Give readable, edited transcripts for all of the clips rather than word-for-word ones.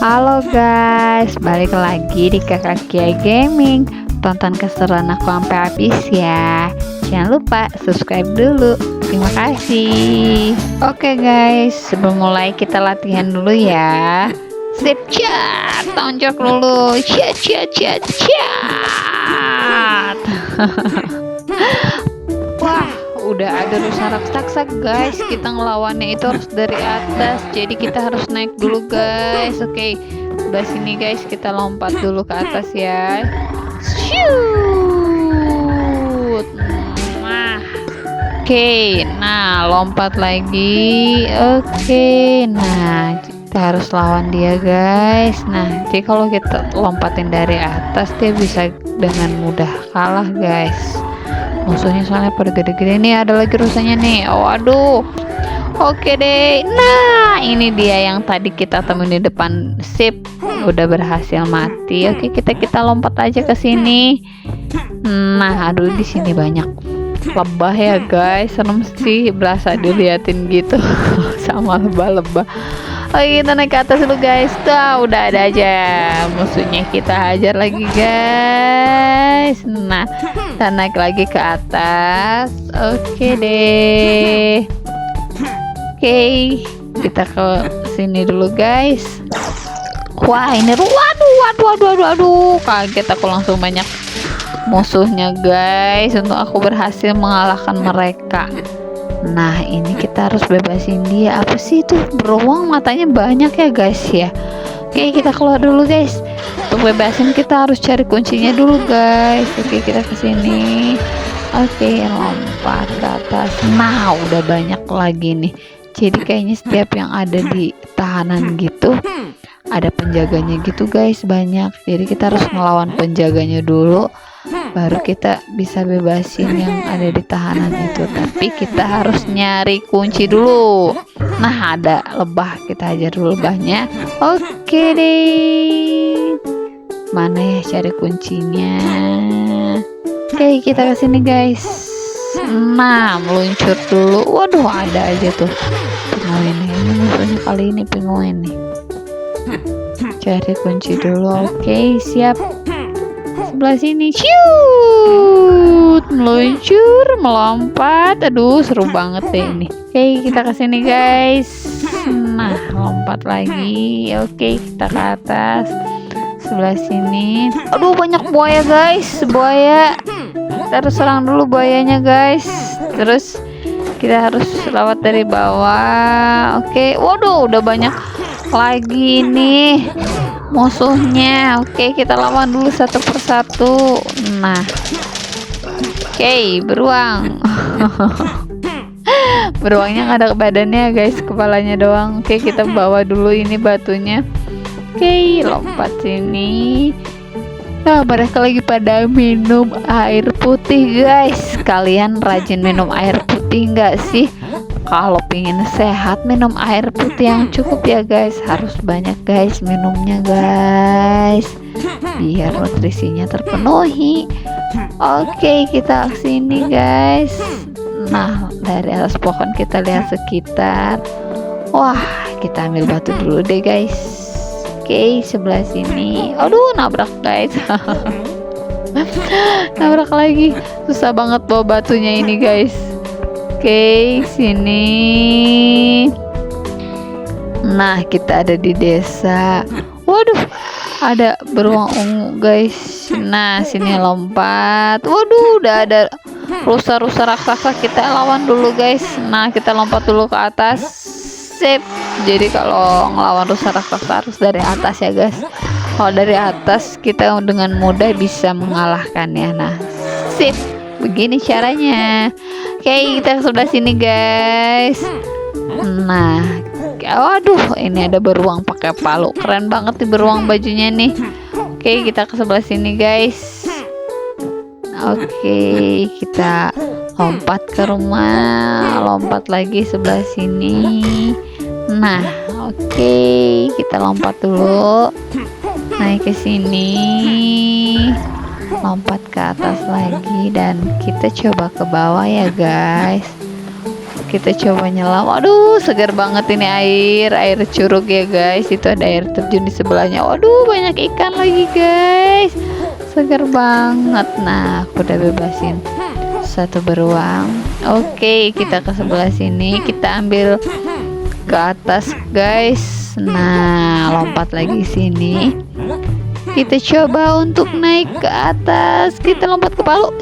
Halo guys, balik lagi di Kakak Kia Gaming. Tonton keseruan aku sampai habis ya. Jangan lupa subscribe dulu. Terima kasih. Oke guys, sebelum mulai kita latihan dulu ya. Sip chat, tonjok dulu. Chat. Wah, udah ada rusa raksasa guys. Kita ngelawannya itu harus dari atas, jadi kita harus naik dulu guys. Oke, sebelah sini guys, kita lompat dulu ke atas ya. Shoot. Nah lompat lagi. Oke, nah kita harus lawan dia guys. Nah, jadi kalau kita lompatin dari atas, dia bisa dengan mudah kalah guys. Musuhnya soalnya pada gede-gede. Nih ada lagi rusanya nih. Oh aduh. Oke deh. Nah ini dia yang tadi kita temuin di depan. Sip, udah berhasil mati. Oke, kita lompat aja ke sini. Nah aduh, di sini banyak lebah ya guys. Serem sih, berasa diliatin gitu sama lebah-lebah. Oke, kita naik ke atas dulu guys. Tuh udah ada aja musuhnya, kita hajar lagi guys. Nah kita naik lagi ke atas. Oke deh. Oke, kita ke sini dulu guys. Wah ini waduh, kaget aku, langsung banyak musuhnya guys. Untuk aku berhasil mengalahkan mereka. Nah ini kita harus bebasin dia. Apa sih itu, beruang matanya banyak ya guys ya. Oke, kita keluar dulu guys. Untuk bebasin kita harus cari kuncinya dulu guys. Oke, kita kesini. Oke, lompat ke atas. Nah udah banyak lagi nih. Jadi kayaknya setiap yang ada di tahanan gitu ada penjaganya gitu guys, banyak. Jadi kita harus ngelawan penjaganya dulu, baru kita bisa bebasin yang ada di tahanan itu. Tapi kita harus nyari kunci dulu. Nah ada lebah, kita ajar dulu lebahnya. Oke deh, mana ya cari kuncinya. Oke, kita kesini guys. Nah meluncur dulu. Waduh, ada aja tuh penguin ini. Musuhnya kali ini penguin nih. Cari kunci dulu. Oke, siap. Sebelah sini. Shoot, meluncur, melompat. Aduh, seru banget deh ini. Oke, kita kesini guys. Nah, lompat lagi. Oke, kita ke atas. Sebelah sini. Aduh, banyak buaya guys. Buaya. Kita harus serang dulu buayanya guys. Terus kita harus lewat dari bawah. Oke, waduh, udah banyak lagi nih musuhnya. Oke, kita lawan dulu satu persatu. Nah, oke, beruang. Beruangnya nggak ada badannya guys, kepalanya doang. Oke, kita bawa dulu ini batunya. Oke, lompat sini. Nah, mereka lagi pada minum air putih guys. Kalian rajin minum air putih nggak sih? Kalau pingin sehat, minum air putih yang cukup ya guys. Harus banyak guys minumnya guys, biar nutrisinya terpenuhi. Oke, kita kesini guys. Nah dari atas pohon kita lihat sekitar. Wah, kita ambil batu dulu deh guys. Oke, sebelah sini. Aduh, nabrak guys. Nabrak lagi. Susah banget bawa batunya ini guys. Oke, sini. Nah, kita ada di desa. Waduh, ada beruang ungu guys. Nah, sini lompat. Waduh, udah ada rusa-rusa raksasa. Kita lawan dulu guys. Nah, kita lompat dulu ke atas. Sip. Jadi kalau ngelawan rusa raksasa harus dari atas ya guys. Kalau dari atas kita dengan mudah bisa mengalahkannya. Nah, sip. Begini caranya. Oke, kita ke sebelah sini guys. Nah, waduh, ini ada beruang pakai palu. Keren banget nih beruang bajunya nih. Oke, kita ke sebelah sini guys. Oke, kita lompat ke rumah. Lompat lagi sebelah sini. Nah, oke, kita lompat dulu. Naik ke sini. Lompat ke atas lagi dan kita coba ke bawah ya guys. Kita coba nyelam. Waduh, segar banget ini air curug ya guys. Itu ada air terjun di sebelahnya. Waduh, banyak ikan lagi guys. Segar banget. Nah, aku udah bebasin satu beruang. Oke, kita ke sebelah sini. Kita ambil ke atas guys. Nah, lompat lagi sini. Kita coba untuk naik ke atas. Kita lompat ke palu.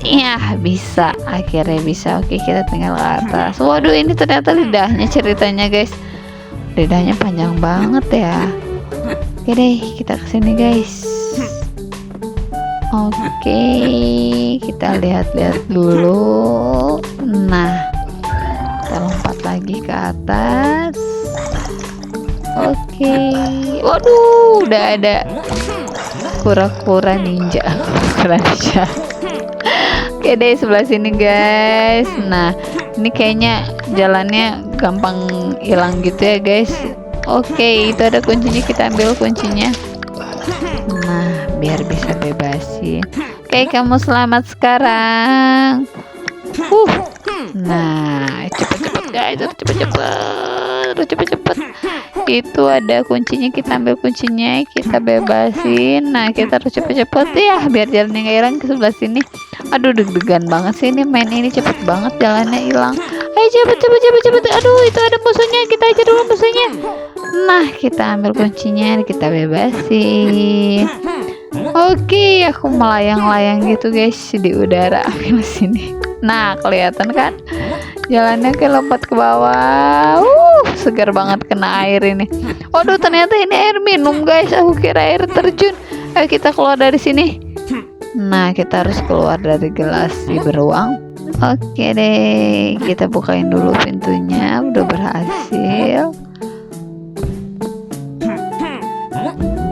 Ya, bisa. Akhirnya bisa. Oke, kita tinggal ke atas. Waduh, ini ternyata lidahnya ceritanya guys. Lidahnya panjang banget ya. Oke deh, kita kesini guys. Oke, kita lihat-lihat dulu. Nah, kita lompat lagi ke atas. Oke, waduh, udah ada kura-kura ninja. Oke deh, sebelah sini guys. Nah, ini kayaknya jalannya gampang hilang gitu ya guys. Oke, itu ada kuncinya, kita ambil kuncinya. Nah, biar bisa bebasin. Oke, kamu selamat sekarang. Nah, cepet-cepet guys, cepet-cepet. Itu ada kuncinya, kita ambil kuncinya, kita bebasin. Nah, kita harus cepet-cepet ya, biar jalannya nggak hilang ke sebelah sini. Aduh, deg-degan banget sih ini main ini, cepet banget jalannya hilang. Ayo cepet. Aduh, itu ada musuhnya, kita aja dulu musuhnya. Nah, kita ambil kuncinya, kita bebasin. Oke, aku melayang-layang gitu guys di udara ke sini. Nah, kelihatan kan jalannya kayak lompat ke bawah. Segar banget kena air ini. Waduh, ternyata ini air minum guys. Aku kira air terjun. Ayo kita keluar dari sini. Nah, kita harus keluar dari gelas si beruang. Oke deh, kita bukain dulu pintunya. Udah berhasil.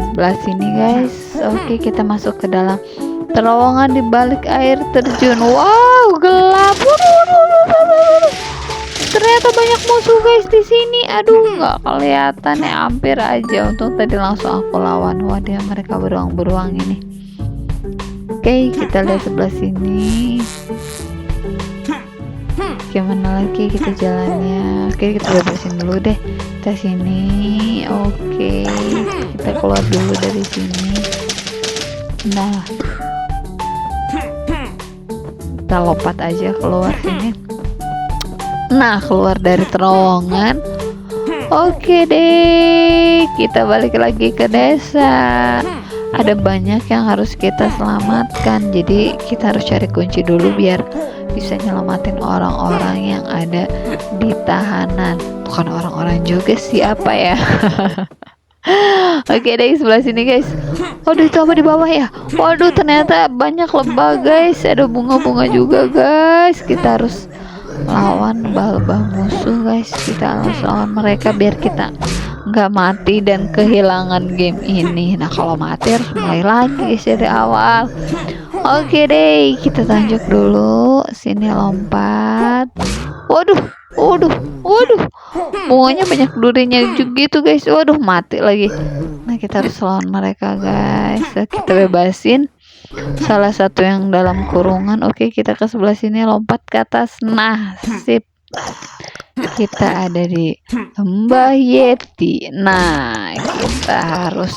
Sebelah sini guys. Oke, kita masuk ke dalam terowongan di balik air terjun. Wow, gelap. Ternyata banyak musuh guys di sini. Aduh, nggak kelihatan ya, hampir aja. Untung tadi langsung aku lawan. Wah, dia mereka beruang-beruang ini. Oke, kita lihat sebelah sini. Gimana lagi kita jalannya? Oke, kita bebasin dulu deh. Kita sini. Oke, kita keluar dulu dari sini. Nah, kita lompat aja keluar sini. Nah, keluar dari terowongan. Oke deh, kita balik lagi ke desa. Ada banyak yang harus kita selamatkan. Jadi kita harus cari kunci dulu biar bisa nyelamatin orang-orang yang ada di tahanan. Bukan orang-orang juga sih, apa ya. Oke deh, sebelah sini guys. Waduh, itu apa di bawah ya? Waduh, ternyata banyak lebah guys. Ada bunga-bunga juga guys. Kita harus lawan lebah musuh guys. Kita harus lawan mereka biar kita nggak mati dan kehilangan game ini. Nah, kalau mati harus mulai lagi guys dari awal. Oke deh, kita tanjak dulu. Sini lompat. Waduh. Bunganya banyak durinya juga gitu guys. Waduh, mati lagi. Nah, kita harus lawan mereka guys. Kita bebasin salah satu yang dalam kurungan. Oke, kita ke sebelah sini, lompat ke atas. Nah, sip. Kita ada di lembah Yeti. Nah, kita harus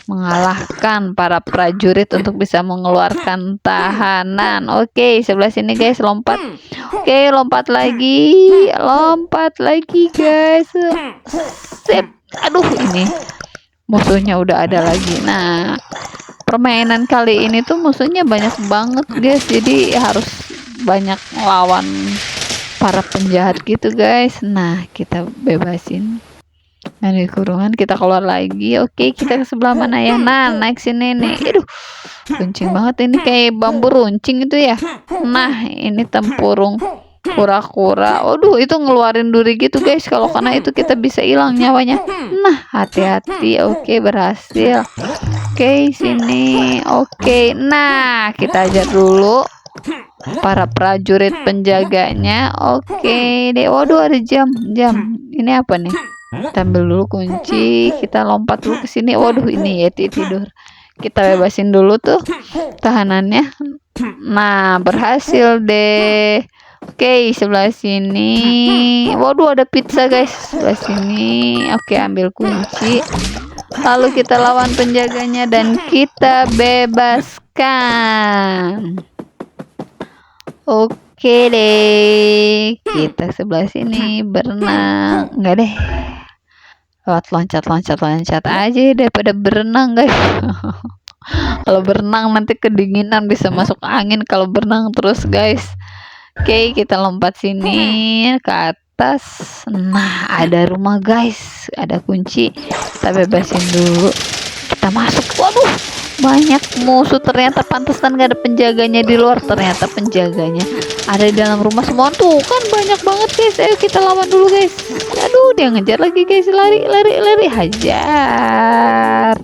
mengalahkan para prajurit untuk bisa mengeluarkan tahanan. Oke, sebelah sini guys, lompat. Oke, lompat lagi guys. Sip. Aduh, ini musuhnya udah ada lagi. Nah, permainan kali ini tuh musuhnya banyak banget guys, jadi harus banyak lawan para penjahat gitu guys. Nah, kita bebasin dari kurungan, kita keluar lagi. Oke, kita ke sebelah mana ya? Nah, naik sini nih. Aduh, runcing banget ini, kayak bambu runcing itu ya. Nah, ini tempurung kura-kura. Waduh, itu ngeluarin duri gitu guys. Kalau kena itu kita bisa hilang nyawanya. Nah, hati-hati. Oke, berhasil. Oke, sini. Oke, nah, kita ajar dulu para prajurit penjaganya. Oke deh. Waduh, ada jam. Ini apa nih? Kita ambil dulu kunci, kita lompat dulu ke sini. Waduh, ini Yeti tidur. Kita bebasin dulu tuh tahanannya. Nah, berhasil deh. Oke, sebelah sini. Waduh, ada pizza guys. Sebelah sini. Oke, ambil kunci. Lalu kita lawan penjaganya dan kita bebaskan. Oke deh. Kita sebelah sini berenang. Enggak deh. Lewat loncat aja daripada berenang guys. Kalau berenang nanti kedinginan, bisa masuk angin kalau berenang terus guys. Oke, kita lompat sini ke atas. Nah, ada rumah guys, ada kunci. Kita bebasin dulu, kita masuk. Waduh, banyak musuh. Ternyata pantesan gak ada penjaganya di luar. Ternyata penjaganya ada di dalam rumah semua. Tuh kan banyak banget guys. Ayo kita lawan dulu guys. Aduh, dia ngejar lagi guys. Lari, hajar.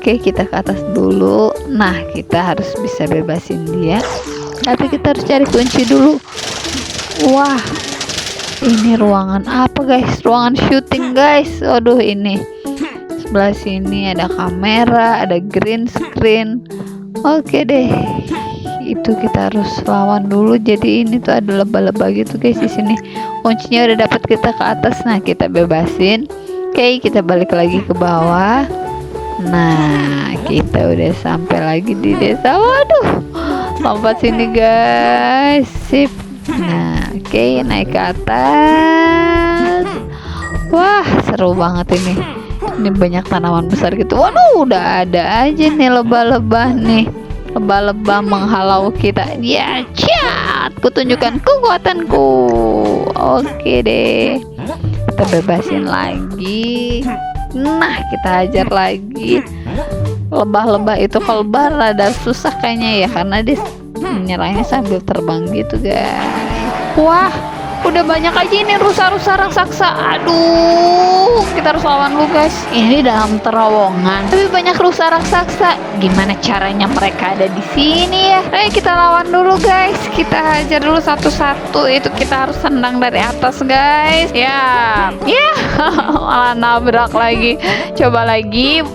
Oke, kita ke atas dulu. Nah, kita harus bisa bebasin dia, tapi kita harus cari kunci dulu. Wah, ini ruangan apa guys? Ruangan syuting guys. Aduh, ini sebelah sini ada kamera, ada green screen. Oke deh, itu kita harus lawan dulu. Jadi ini tuh ada leba-leba gitu guys di sini. Kuncinya udah dapat, kita ke atas. Nah, kita bebasin. Oke, kita balik lagi ke bawah. Nah, kita udah sampai lagi di desa. Waduh, lompat sini guys. Sip. Nah, oke, naik ke atas. Wah, seru banget ini. Ini banyak tanaman besar gitu. Waduh, udah ada aja nih lebah-lebah nih. Lebah-lebah menghalau kita. Ya, cat. Kutunjukkan kekuatanku. Oke deh. Kita bebasin lagi. Nah, kita hajar lagi. Lebah-lebah itu kalau rada susah kayaknya ya, karena dia menyerangnya sambil terbang gitu guys. Wah, udah banyak aja ini rusa-rusa raksasa. Aduh, kita harus lawan lu guys. Ini dalam terowongan, tapi banyak rusa raksasa. Gimana caranya mereka ada di sini ya? Ayo kita lawan dulu guys. Kita hajar dulu satu-satu. Itu kita harus tendang dari atas guys. Ya, malah nabrak lagi. Coba lagi.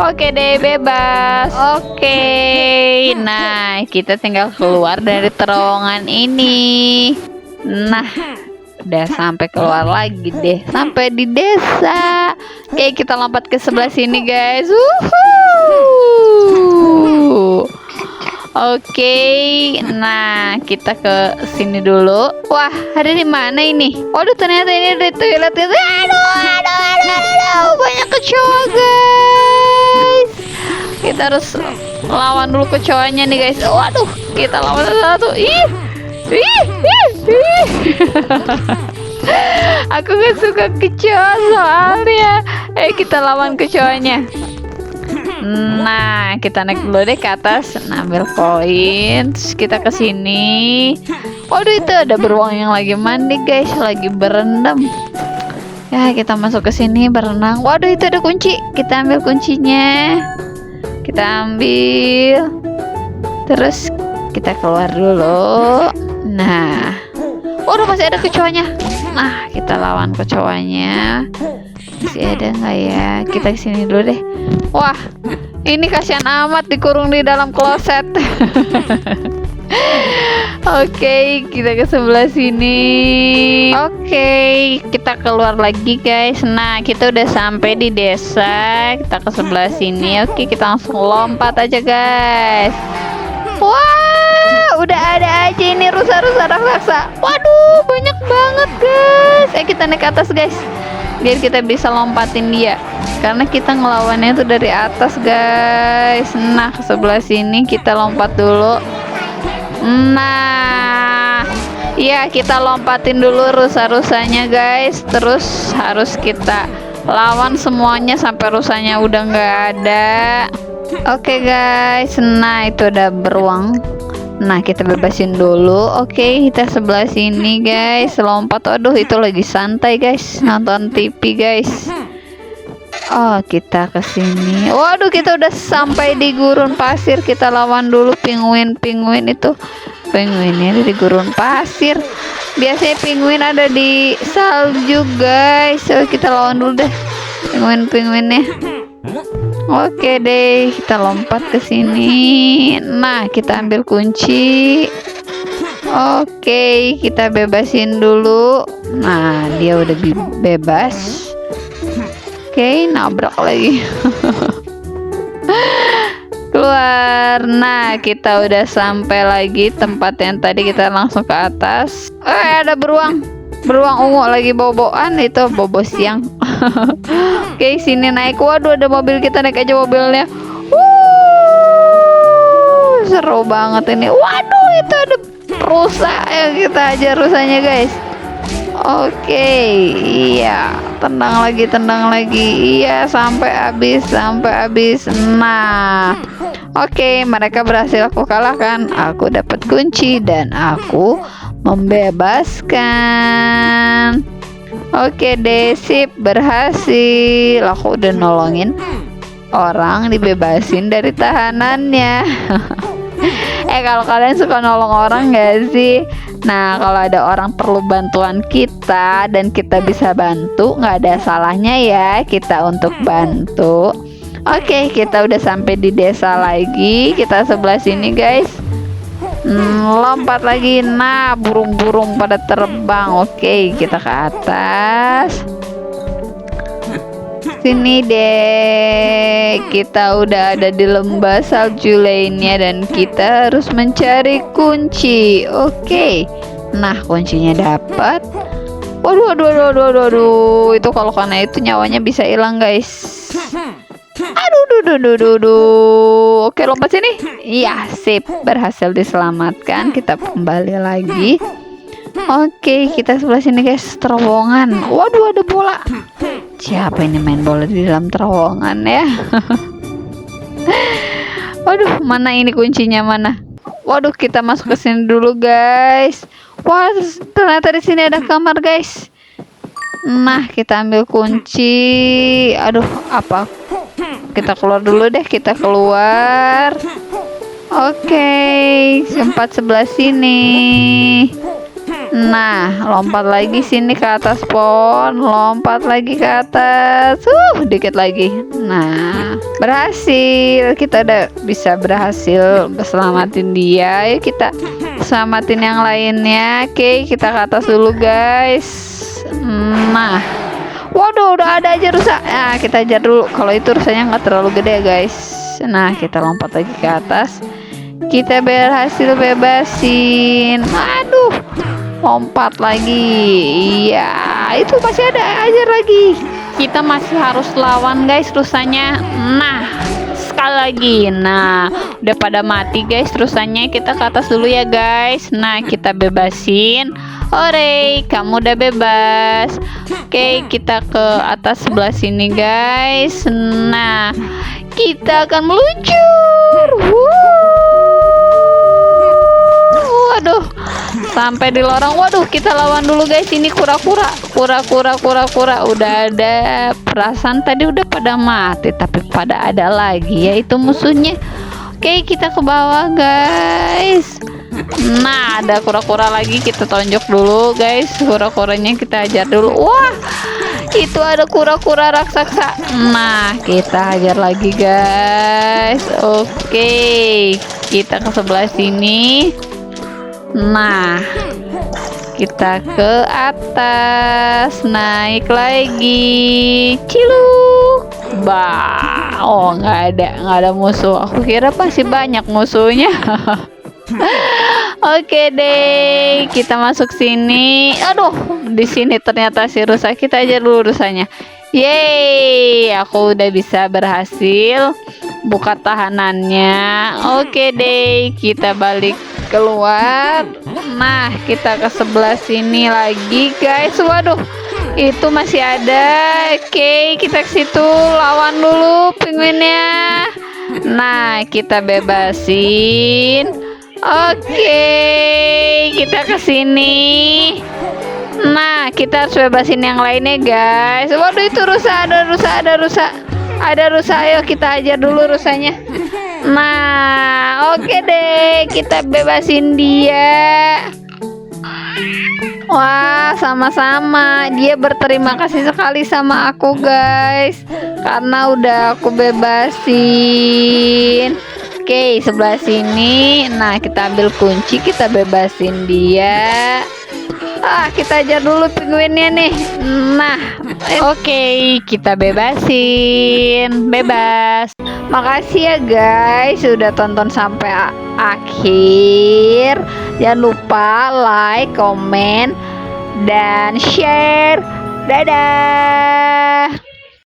Oke deh, bebas. Oke. Nah, kita tinggal keluar dari terowongan ini. Nah, udah sampai keluar lagi deh, sampai di desa. Oke, kita lompat ke sebelah sini guys. Oke, nah kita ke sini dulu. Wah, ada di mana ini? Waduh, ternyata ini di toilet itu. Aduh, banyak kecoa guys. Kita harus lawan dulu kecoanya nih guys. Waduh, kita lawan satu. Ih. Aku gak suka kecoa soalnya. Kita lawan kecoanya. Nah, kita naik dulu deh ke atas, ambil koin. Terus kita ke sini. Waduh, itu ada beruang yang lagi mandi guys, lagi berendam. Ya, kita masuk ke sini berenang. Waduh, itu ada kunci. Kita ambil kuncinya. Kita ambil. Terus kita keluar dulu. Nah, waduh, masih ada kecoanya. Nah, kita lawan kecoanya. Masih ada nggak ya? Kita kesini dulu deh. Wah, ini kasihan amat dikurung di dalam kloset. Oke, kita ke sebelah sini. Oke, kita keluar lagi guys. Nah, kita udah sampai di desa. Kita ke sebelah sini. Oke, kita langsung lompat aja guys. Wah, udah ada aja ini rusa-rusa raksasa. Waduh, banyak banget guys. Kita naik ke atas guys, biar kita bisa lompatin dia, karena kita ngelawannya tuh dari atas guys. Nah, ke sebelah sini kita lompat dulu. Nah, ya kita lompatin dulu rusa-rusanya guys. Terus harus kita lawan semuanya sampai rusanya udah nggak ada. Oke guys, nah itu ada beruang. Nah, kita bebasin dulu. Oke, kita sebelah sini guys, lompat. Aduh, itu lagi santai guys, nonton TV guys. Oh, kita kesini. Waduh, kita udah sampai di gurun pasir. Kita lawan dulu penguin itu. Penguinnya ada di gurun pasir. Biasanya penguin ada di salju guys. So, kita lawan dulu deh penguinnya. Oke deh, kita lompat ke sini. Nah, kita ambil kunci. Oke, kita bebasin dulu. Nah, dia udah bebas. Oke, nabrak lagi. Keluar. Nah, kita udah sampai lagi tempat yang tadi kita langsung ke atas. Ada beruang ungu lagi boboan, itu bobo siang. Oke, sini naik. Waduh, ada mobil, kita naik aja mobilnya. Seru banget ini. Waduh, itu ada rusa. Ayo kita ajar rusanya, guys. Oke, iya, tendang lagi, iya, sampai habis. Nah, oke, mereka berhasil aku kalahkan. Aku dapat kunci dan aku membebaskan. Oke deh, sip, berhasil. Aku udah nolongin orang, dibebasin dari tahanannya. Kalau kalian suka nolong orang gak sih? Nah, kalau ada orang perlu bantuan kita dan kita bisa bantu, nggak ada salahnya ya kita untuk bantu. Oke, kita udah sampai di desa lagi. Kita sebelah sini, guys. Lompat lagi. Nah, burung-burung pada terbang. Oke, kita ke atas. Sini deh, kita udah ada di lembah salju lainnya dan kita harus mencari kunci. Oke, nah kuncinya dapat. Waduh, itu kalau karena itu nyawanya bisa hilang, guys. Aduh. Oke, lompat sini. Iya, sip, berhasil diselamatkan. Kita kembali lagi. Oke, kita sebelah sini, guys, terowongan. Waduh, ada bola. Siapa ini main bola di dalam terowongan ya? Waduh, mana ini kuncinya, mana? Waduh, kita masuk ke sini dulu, guys. Wah, ternyata di sini ada kamar, guys. Nah, kita ambil kunci. Aduh, apa? Kita keluar dulu deh, kita keluar. Oke, sempat sebelah sini. Nah, lompat lagi sini ke atas pohon, lompat lagi ke atas. Dikit lagi. Nah, berhasil. Kita udah bisa berhasil selamatin dia. Yuk kita selamatin yang lainnya. Oke, kita ke atas dulu, guys. Nah, waduh, udah ada aja rusa. Nah, kita ajar dulu. Kalau itu rusanya nggak terlalu gede, guys. Nah, kita lompat lagi ke atas. Kita berhasil bebasin. Aduh, lompat lagi. Iya, itu masih ada ajar lagi. Kita masih harus lawan, guys, rusanya. Nah, sekali lagi. Nah, udah pada mati, guys, rusanya. Kita ke atas dulu ya, guys. Nah, kita bebasin. Ore, kamu udah bebas. Oke, kita ke atas sebelah sini, guys. Nah, kita akan meluncur. Waduh, sampai di lorong. Waduh, kita lawan dulu, guys. Ini kura-kura. Udah ada, perasaan tadi udah pada mati, tapi pada ada lagi yaitu musuhnya. Oke, kita ke bawah, guys. Nah, ada kura-kura lagi. Kita tonjok dulu, guys. Kura-kuranya kita ajar dulu. Wah, itu ada kura-kura raksasa. Nah, kita ajar lagi, guys. Oke, kita ke sebelah sini. Nah, kita ke atas, naik lagi. Ciluk. Bah, oh, nggak ada musuh. Aku kira pasti banyak musuhnya. Oke deh, kita masuk sini. Aduh, di sini ternyata si rusa. Kita aja dulu rusanya. Yeay, aku udah bisa berhasil buka tahanannya. Oke deh, kita balik keluar. Nah, kita ke sebelah sini lagi, guys. Waduh, itu masih ada. Oke, kita ke situ, lawan dulu penguinnya. Nah, kita bebasin. Oke, kita ke sini. Nah, kita harus bebasin yang lainnya, guys. Waduh, itu rusa, ada rusa. Ayo kita ajar dulu rusanya. Nah, oke deh, kita bebasin dia. Wah, sama-sama. Dia berterima kasih sekali sama aku, guys, karena udah aku bebasin. Oke, sebelah sini. Nah, kita ambil kunci, kita bebasin dia. Kita ajar dulu penguinnya nih. Nah, oke, kita bebasin. Bebas. Makasih ya guys sudah tonton sampai akhir. Jangan lupa like, komen, dan share. Dadah.